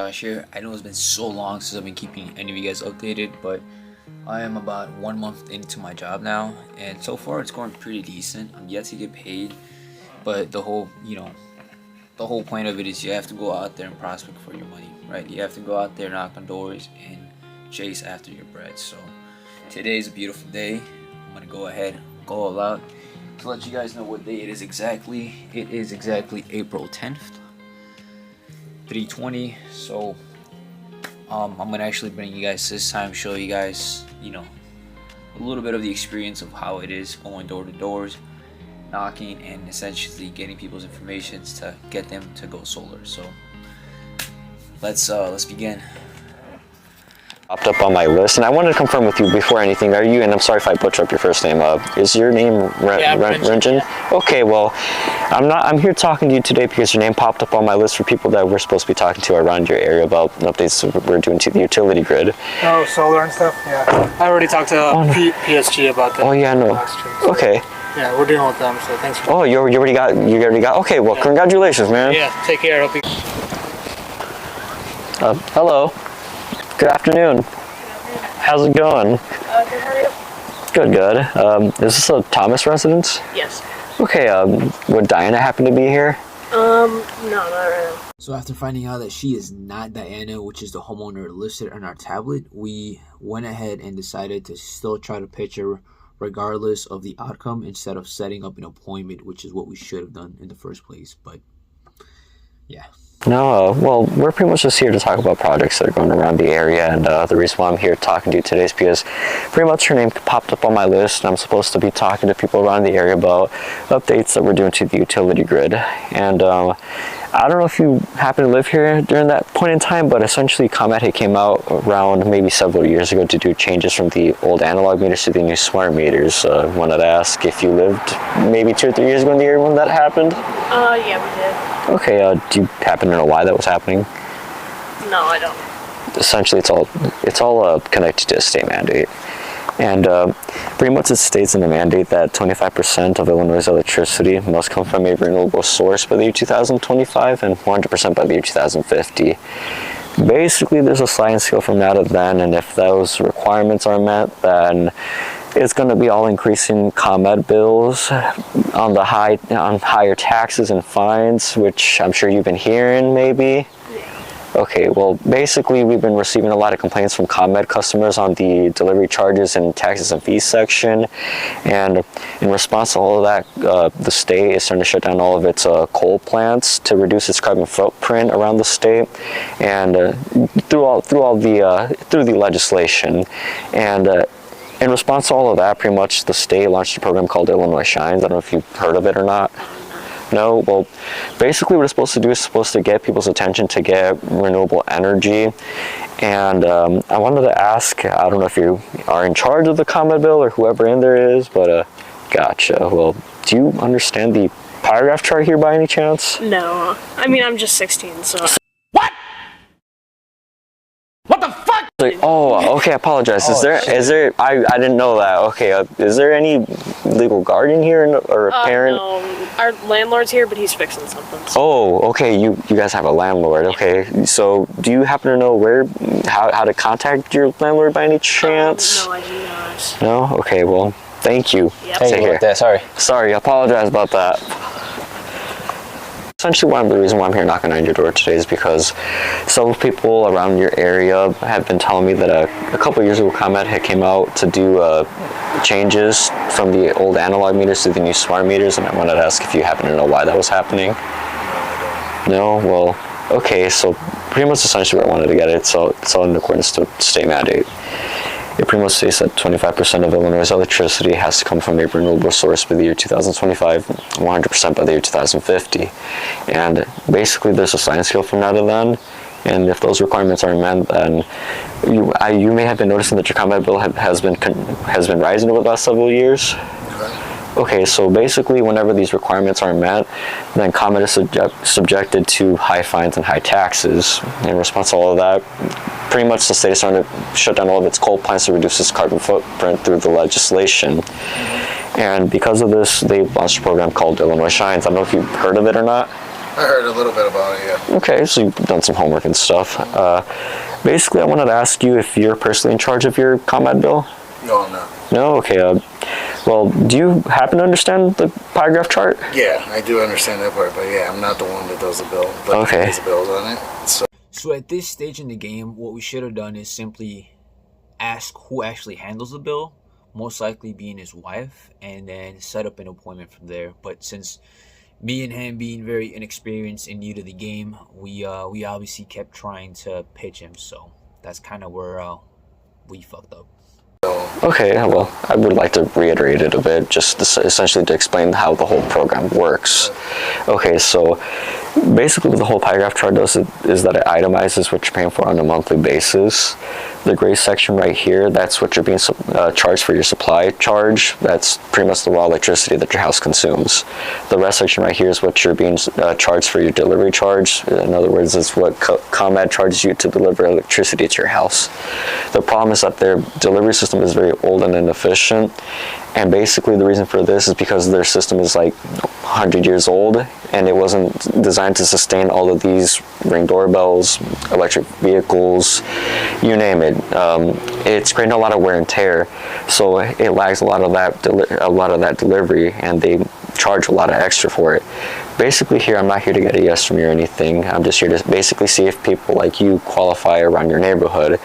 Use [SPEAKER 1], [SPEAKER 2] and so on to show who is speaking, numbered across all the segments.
[SPEAKER 1] Here. I know it's been so long since I've been keeping any of you guys updated, but I am about 1 month into my job now, and so far it's going pretty decent. I'm yet to get paid, but the whole point of it is you have to go out there and prospect for your money, right? You have to go out there, knock on doors, and chase after your bread. So today is a beautiful day. I'm gonna go ahead, go all out to let you guys know what day it is exactly. It is exactly April 10th. 3:20. So I'm gonna actually bring you guys this time, show you guys a little bit of the experience of how it is going door to doors, knocking, and essentially getting people's information to get them to go solar. So let's begin.
[SPEAKER 2] Popped up on my list, and I wanted to confirm with you before anything. Are you, and I'm sorry if I butcher up your first name, is your name Renjin? Okay, well, I'm here talking to you today because your name popped up on my list for people that we're supposed to be talking to around your area about updates we're doing to the utility grid.
[SPEAKER 3] Oh, solar and stuff? Yeah. I already talked to PSG about that.
[SPEAKER 2] Oh, yeah, no. Okay.
[SPEAKER 3] Yeah, we're dealing with them, so thanks for...
[SPEAKER 2] Oh, you already got, okay, well, yeah. Congratulations, man.
[SPEAKER 3] Yeah, take care. Hope you...
[SPEAKER 2] Hello. Good afternoon. How's it going?
[SPEAKER 4] Good, how are you?
[SPEAKER 2] Good, good. Is this a Thomas residence?
[SPEAKER 4] Yes.
[SPEAKER 2] Okay, would Diana happen to be here?
[SPEAKER 4] No, not right now.
[SPEAKER 1] So after finding out that she is not Diana, which is the homeowner listed on our tablet, we went ahead and decided to still try to pitch her regardless of the outcome instead of setting up an appointment, which is what we should have done in the first place. But yeah.
[SPEAKER 2] No, well, we're pretty much just here to talk about projects that are going around the area, and the reason why I'm here talking to you today is because pretty much her name popped up on my list, and I'm supposed to be talking to people around the area about updates that we're doing to the utility grid. And I don't know if you happen to live here during that point in time, but essentially ComEd had came out around maybe several years ago to do changes from the old analog meters to the new smart meters. Wanted to ask if you lived maybe 2 or 3 years ago in the area when that happened?
[SPEAKER 4] Yeah, we did.
[SPEAKER 2] Okay, do you happen to know why that was happening?
[SPEAKER 4] No, I don't.
[SPEAKER 2] Essentially, it's all connected to a state mandate. And pretty much it states in the mandate that 25% of Illinois' electricity must come from a renewable source by the year 2025 and 100% by the year 2050. Basically, there's a sliding scale from now to then, and if those requirements are met, then it's going to be all increasing ComEd bills on higher taxes and fines, which I'm sure you've been hearing maybe. Okay, well, basically we've been receiving a lot of complaints from ComEd customers on the delivery charges and taxes and fees section, and in response to all of that, the state is starting to shut down all of its coal plants to reduce its carbon footprint around the state, and through the legislation. And in response to all of that, pretty much the state launched a program called Illinois Shines. I don't know if you've heard of it or not. No? Well, basically what it's supposed to do is supposed to get people's attention to get renewable energy. And I wanted to ask, I don't know if you are in charge of the ComEd bill or whoever in there is, but gotcha. Well, do you understand the pie graph chart here by any chance?
[SPEAKER 4] No. I mean, I'm just 16, so...
[SPEAKER 2] Oh, okay, I apologize. Is there, I didn't know that. Okay, is there any legal guardian here or a parent?
[SPEAKER 4] No, our landlord's here, but he's fixing something. So.
[SPEAKER 2] Oh, okay, you guys have a landlord. Okay, so do you happen to know how to contact your landlord by any chance?
[SPEAKER 4] No, I do not.
[SPEAKER 2] No? Okay, well, thank you.
[SPEAKER 4] Yep.
[SPEAKER 2] Take care.
[SPEAKER 1] Sorry.
[SPEAKER 2] I apologize about that. Essentially, one of the reasons why I'm here knocking on your door today is because several people around your area have been telling me that a couple of years ago ComEd had came out to do changes from the old analog meters to the new smart meters, and I wanted to ask if you happen to know why that was happening. No? Well, okay, so pretty much essentially where I wanted to get it, so it's all in accordance to state mandate. It pretty much states that 25% of Illinois' electricity has to come from a renewable source by the year 2025, 100% by the year 2050. And basically there's a sliding scale from now to then, and if those requirements are met, then you may have been noticing that your ComEd bill has been rising over the last several years. Okay, so basically whenever these requirements are met, then ComEd is subjected to high fines and high taxes. In response to all of that, pretty much the state is trying to shut down all of its coal plants to reduce its carbon footprint through the legislation. And because of this, they launched a program called Illinois Shines. I don't know if you've heard of it or not.
[SPEAKER 5] I heard a little bit about it, yeah.
[SPEAKER 2] Okay, so you've done some homework and stuff. Basically, I wanted to ask you if you're personally in charge of your ComEd bill?
[SPEAKER 5] No, I'm not.
[SPEAKER 2] No? Okay. Well, do you happen to understand the pie graph chart?
[SPEAKER 5] Yeah, I do understand that part, but yeah, I'm not the one that does the bill. But
[SPEAKER 2] Okay.
[SPEAKER 5] Does the bills on it.
[SPEAKER 1] So at this stage in the game, what we should have done is simply ask who actually handles the bill, most likely being his wife, and then set up an appointment from there. But since me and him being very inexperienced and new to the game, we obviously kept trying to pitch him. So that's kind of where we fucked up.
[SPEAKER 2] Okay, well, I would like to reiterate it a bit, just essentially to explain how the whole program works. Okay, so basically what the whole pie graph chart does is that it itemizes what you're paying for on a monthly basis. The gray section right here, that's what you're being charged for your supply charge. That's pretty much the raw electricity that your house consumes. The red section right here is what you're being charged for your delivery charge. In other words, it's what ComEd charges you to deliver electricity to your house. The problem is that their delivery system is very old and inefficient, and basically the reason for this is because their system is like 100 years old, and it wasn't designed to sustain all of these Ring doorbells, electric vehicles, you name it. It's creating a lot of wear and tear, so it lags a lot of that delivery, and they charge a lot of extra for it. Basically here, I'm not here to get a yes from you or anything. I'm just here to basically see if people like you qualify around your neighborhood,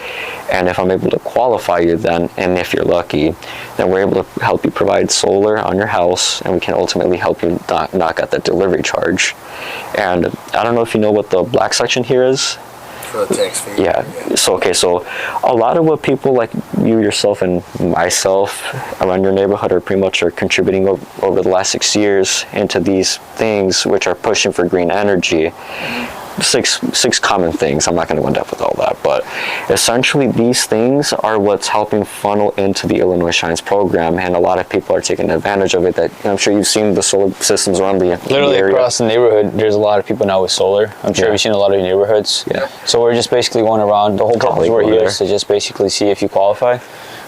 [SPEAKER 2] and if I'm able to qualify you then, and if you're lucky, then we're able to help you provide solar on your house, and we can ultimately help you knock out that delivery charge. And I don't know if you know what the black section here is.
[SPEAKER 5] For the tax fee.
[SPEAKER 2] Yeah. So a lot of what people like you yourself and myself around your neighborhood are pretty much contributing over the last 6 years into these things which are pushing for green energy. Six common things. I'm not going to go in depth with all that, but essentially these things are what's helping funnel into the Illinois Shines program, and a lot of people are taking advantage of it. That I'm sure you've seen the solar systems around the
[SPEAKER 6] literally
[SPEAKER 2] area.
[SPEAKER 6] Across the neighborhood. There's a lot of people now with solar. I'm sure you've seen a lot of your neighborhoods.
[SPEAKER 2] Yeah.
[SPEAKER 6] So we're just basically going around. The whole purpose we're here is to just basically see if you qualify.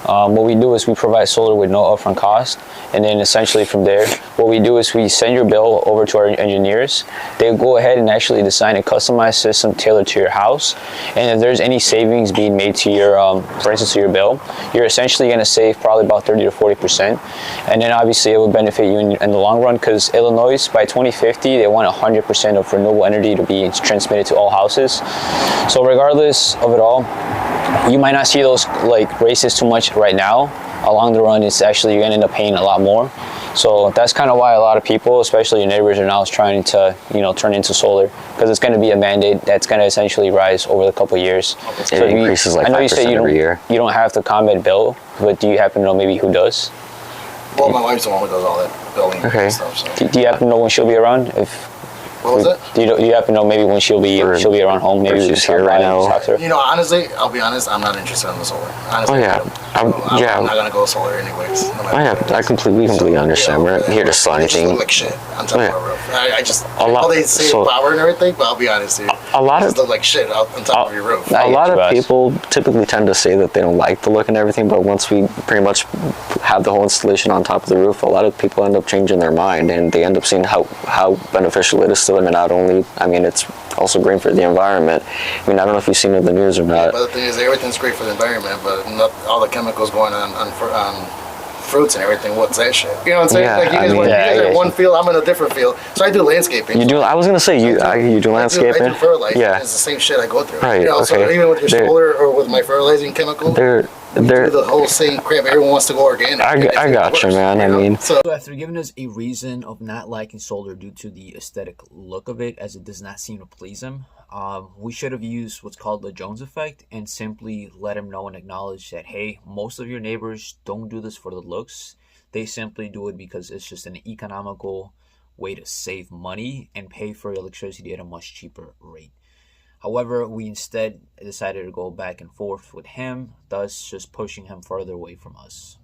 [SPEAKER 6] What we do is we provide solar with no upfront cost, and then essentially from there, what we do is we send your bill over to our engineers. They go ahead and actually design a customized system tailored to your house, and if there's any savings being made to your, for instance, to your bill, you're essentially going to save probably about 30 to 40%, and then obviously it will benefit you in the long run, because Illinois, by 2050, they want 100% of renewable energy to be transmitted to all houses. So regardless of it all, you might not see those like races too much right now. Along the run, it's actually, you're gonna end up paying a lot more. So that's kind of why a lot of people, especially your neighbors, are now trying to, turn into solar, because it's going to be a mandate that's going to essentially rise over the couple of years.
[SPEAKER 2] It increases like 5% every year.
[SPEAKER 6] You don't have the ComEd bill, but do you happen to know maybe who does?
[SPEAKER 5] Well, my wife's the one who does all that billing and stuff. So.
[SPEAKER 6] Do you happen to know when she'll be around?
[SPEAKER 5] What was it?
[SPEAKER 6] Do you happen to know maybe when she'll be around home? Maybe
[SPEAKER 2] she's here right now.
[SPEAKER 5] Honestly, I'll be honest. I'm not interested in the solar. Honestly, I'm not gonna go solar anyways. No
[SPEAKER 2] I completely understand. We're not here to sell anything.
[SPEAKER 5] Look like shit on top of our roof. I just all they say power and everything, but I'll be honest with you.
[SPEAKER 2] A lot of
[SPEAKER 5] look like shit on top of your roof.
[SPEAKER 2] A lot of people typically tend to say that they don't like the look and everything, but once we pretty much have the whole installation on top of the roof, a lot of people end up changing their mind, and they end up seeing how beneficial it is to them. And not only, it's also great for the environment. I don't know if you've seen it in the news or not.
[SPEAKER 5] But the thing is, everything's great for the environment, but not all the chemicals going on fruits and everything. What's that shit? You know what I'm saying?
[SPEAKER 2] Yeah,
[SPEAKER 5] like you guys are in one field, I'm in a different field. So I do landscaping.
[SPEAKER 2] You do. I was gonna say you do landscaping.
[SPEAKER 5] I do fertilizing.
[SPEAKER 2] Yeah,
[SPEAKER 5] it's the same shit I go through.
[SPEAKER 2] Right.
[SPEAKER 5] So even with your solar or with my fertilizing chemical,
[SPEAKER 2] they're
[SPEAKER 5] the whole same crap. Everyone wants to go organic.
[SPEAKER 2] I got you, man.
[SPEAKER 1] So after giving us a reason of not liking solar due to the aesthetic look of it, as it does not seem to please him, we should have used what's called the Jones effect and simply let him know and acknowledge that, hey, most of your neighbors don't do this for the looks. They simply do it because it's just an economical way to save money and pay for electricity at a much cheaper rate. However, we instead decided to go back and forth with him, thus just pushing him further away from us.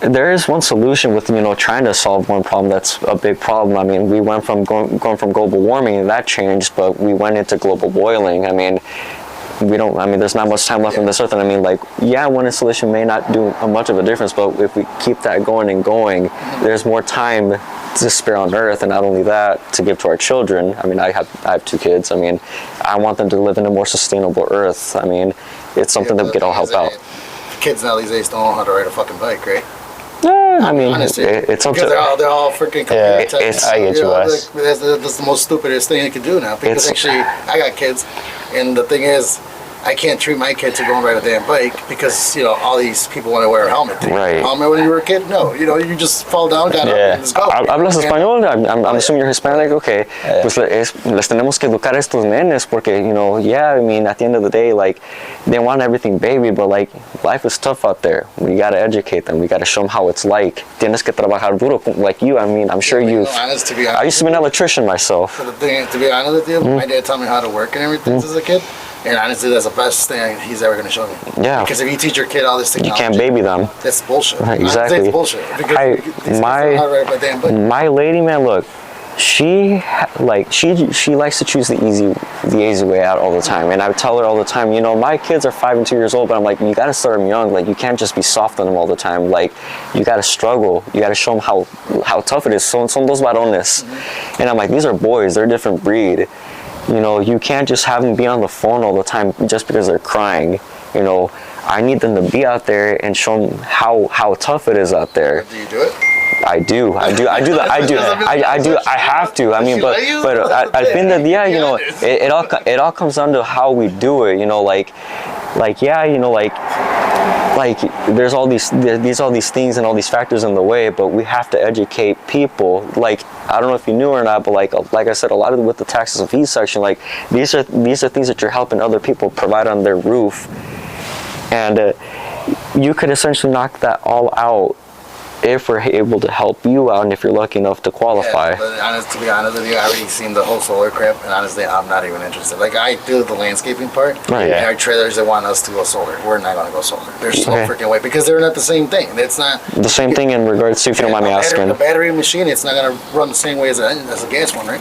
[SPEAKER 2] There is one solution with trying to solve one problem that's a big problem. We went from going from global warming, and that changed, but we went into global boiling. There's not much time left on this earth, and one installation may not do much of a difference, but if we keep that going and going, there's more time despair on earth, and not only that, to give to our children. I mean, I have 2 kids. I mean, I want them to live in a more sustainable earth. I mean, it's something that we could all help out.
[SPEAKER 5] Kids now these days don't know how to ride a fucking bike, right?
[SPEAKER 2] Yeah, I mean,
[SPEAKER 5] honestly,
[SPEAKER 2] it's up to.
[SPEAKER 5] they're all freaking
[SPEAKER 6] Yeah,
[SPEAKER 5] computer
[SPEAKER 6] I get you, Wes.
[SPEAKER 5] That's the most stupidest thing you can do now. Because actually, I got kids, and the thing is, I can't treat my kid to go and ride a damn bike because, you know, all these people want to wear a helmet.
[SPEAKER 2] Right.
[SPEAKER 5] Helmet when you were a kid? No. You know, you just fall down, got up, and just go.
[SPEAKER 2] ¿Hablas español? I'm assuming you're Hispanic. Okay. Pues les tenemos que educar a estos nenes porque, you know, yeah, I mean, at the end of the day, like, they want everything baby, but, like, life is tough out there. We got to educate them. We got to show them how it's like. Tienes que trabajar duro like you. I mean, I'm sure you've...
[SPEAKER 5] Honest, to be honest,
[SPEAKER 2] I used to be an electrician myself.
[SPEAKER 5] to be honest with you, my dad taught me how to work and everything as a kid. And honestly, that's the best thing he's ever going to show me.
[SPEAKER 2] Yeah.
[SPEAKER 5] Because if you teach your kid all this
[SPEAKER 2] You
[SPEAKER 5] technology,
[SPEAKER 2] can't baby them.
[SPEAKER 5] that's bullshit.
[SPEAKER 2] Right,
[SPEAKER 5] Honestly,
[SPEAKER 2] exactly.
[SPEAKER 5] it's bullshit. Because
[SPEAKER 2] My lady, man, look, she likes to choose the easy way out all the time. And I tell her all the time, you know, my kids are 5 and 2 years old, but I'm like, you got to start them young. Like, you can't just be soft on them all the time. Like, you got to struggle. You got to show them how tough it is. Son dos varones. And I'm like, these are boys. They're a different breed. You know, you can't just have them be on the phone all the time just because they're crying. You know, I need them to be out there and show them how tough it is out there.
[SPEAKER 5] Do you do it?
[SPEAKER 2] I do. I have to. I mean, but I think that, yeah, you know, it all comes down to how we do it. You know, like yeah, you know, like there's all these things and all these factors in the way, but we have to educate people. Like, I don't know if you knew or not, but like I said, a lot of with the taxes and fees section, like these are things that you're helping other people provide on their roof, and you could essentially knock that all out if we're able to help you out and if you're lucky enough to qualify.
[SPEAKER 5] Yeah, but to be honest with you, I already seen the whole solar crap, and honestly, I'm not even interested. Like, I do the landscaping part,
[SPEAKER 2] Right.
[SPEAKER 5] and our trailers that want us to go solar. We're not going to go solar. There's no freaking way, because they're not the same thing. It's not
[SPEAKER 2] The same thing in regards to, if you don't mind me asking.
[SPEAKER 5] The battery machine, it's not going to run the same way as a gas one, right?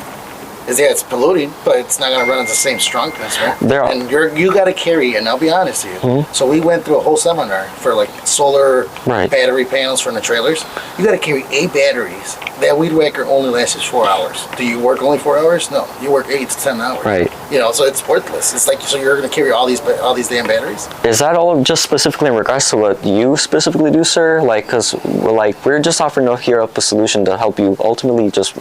[SPEAKER 5] It's polluting, but it's not going to run at the same strongness, right? And you got to carry, and I'll be honest with you. So we went through a whole seminar for like solar battery panels from the trailers. You got to carry 8 batteries. That weed whacker only lasts 4 hours. Do you work only 4 hours? No, you work 8 to 10 hours.
[SPEAKER 2] Right.
[SPEAKER 5] You know, so it's worthless. It's like, so you're going to carry all these damn batteries?
[SPEAKER 2] Is that all just specifically in regards to what you specifically do, sir? Like, because we're just offering here up a solution to help you ultimately just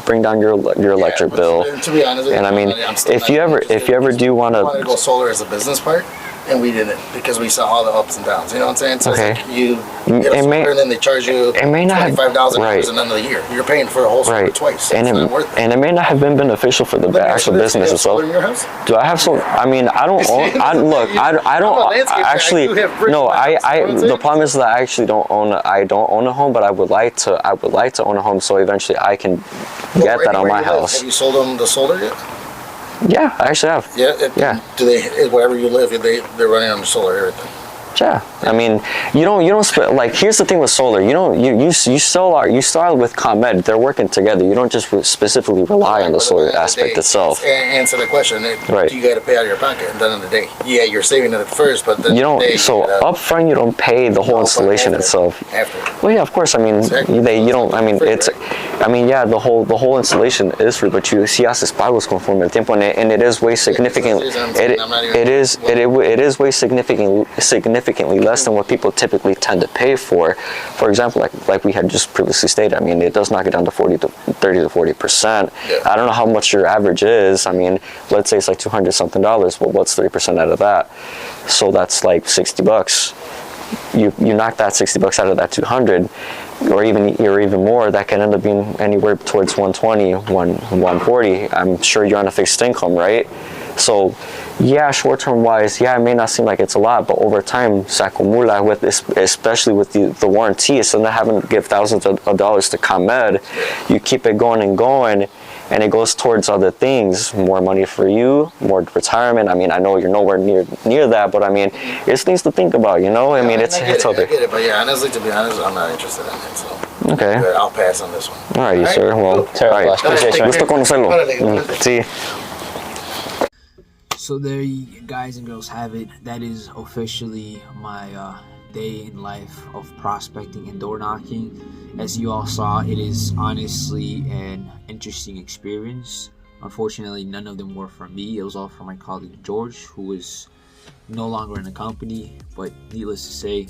[SPEAKER 2] bring down your electric bill.
[SPEAKER 5] To be honest with you,
[SPEAKER 2] and I mean, if you ever do want
[SPEAKER 5] to go solar as a business part, and we didn't, because we saw all the ups and downs. You know what I'm saying? So it's like you get a solar and then they charge you $25,000 at the end of the year. You're paying for a whole solar twice.
[SPEAKER 2] And
[SPEAKER 5] it's not worth it.
[SPEAKER 2] And it may not have been beneficial for the actual business itself.
[SPEAKER 5] Do you have solar in your house?
[SPEAKER 2] Do I have solar? I mean, I don't own. The problem is that I actually don't own. I don't own a home, but I would like to own a home, so eventually I can get that on my house.
[SPEAKER 5] Have you sold them the solar yet?
[SPEAKER 2] Yeah, I actually have.
[SPEAKER 5] Yeah. Do they, wherever you live, they're running on solar everything?
[SPEAKER 2] Yeah, I mean, you don't like. Here's the thing with solar. You still are with ComEd. They're working together. You don't just specifically rely on the solar aspect itself.
[SPEAKER 5] Answer the question.
[SPEAKER 2] Right.
[SPEAKER 5] You got to pay out of your pocket at the end of the day. Yeah, you're saving it at first, but then
[SPEAKER 2] you don't. So up front, you don't pay the whole installation itself.
[SPEAKER 5] After.
[SPEAKER 2] Well, yeah, of course. I mean, you don't. I mean, it's. I mean, yeah, the whole installation is free, but you si haces pagos conforme el tiempo, and it is way significant. It is way significantly less than what people typically tend to pay for. For example, like we had just previously stated, I mean, it does knock it down to 30 to 40%.
[SPEAKER 5] Yeah.
[SPEAKER 2] I don't know how much your average is. I mean, let's say it's like $200 something. Well, what's 30% out of that? So that's like $60. You knock that $60 out of that 200, or even more. That can end up being anywhere towards 120, 140. I'm sure you're on a fixed income, right? So, yeah, short-term wise, yeah, it may not seem like it's a lot, but over time, se acumula with this, especially with the warranty. So not having to give thousands of dollars to ComEd, you keep it going and going, and it goes towards other things, more money for you, more retirement. I mean, I know you're nowhere near that, but I mean, it's things to think about, you know? I mean, it's okay.
[SPEAKER 5] I get it, but yeah, honestly, to be honest, I'm not interested in it, so.
[SPEAKER 2] Okay.
[SPEAKER 5] I'll pass on this one.
[SPEAKER 2] All right, sir. Well,
[SPEAKER 6] Terrible.
[SPEAKER 2] Gusto conocerlo. Sí.
[SPEAKER 1] So there you guys and girls have it. That is officially my day in life of prospecting and door knocking. As you all saw, it is honestly an interesting experience. Unfortunately, none of them were for me. It was all for my colleague George, who is no longer in the company. But needless to say,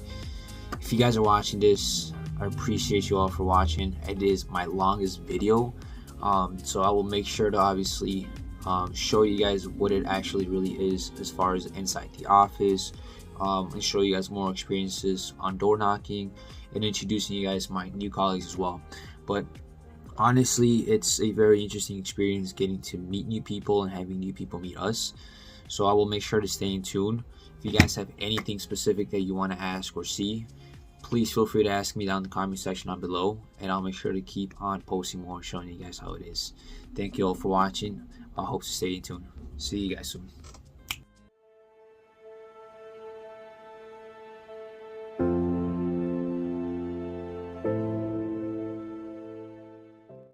[SPEAKER 1] if you guys are watching this, I appreciate you all for watching. It is my longest video, so I will make sure to obviously show you guys what it actually really is as far as inside the office, and show you guys more experiences on door knocking and introducing you guys my new colleagues as well. But honestly, it's a very interesting experience getting to meet new people and having new people meet us. So I will make sure to stay in tune. If you guys have anything specific that you want to ask or see, please feel free to ask me down in the comment section down below, and I'll make sure to keep on posting more, showing you guys how it is. Thank you all for watching. I hope to stay in tune. See you guys soon.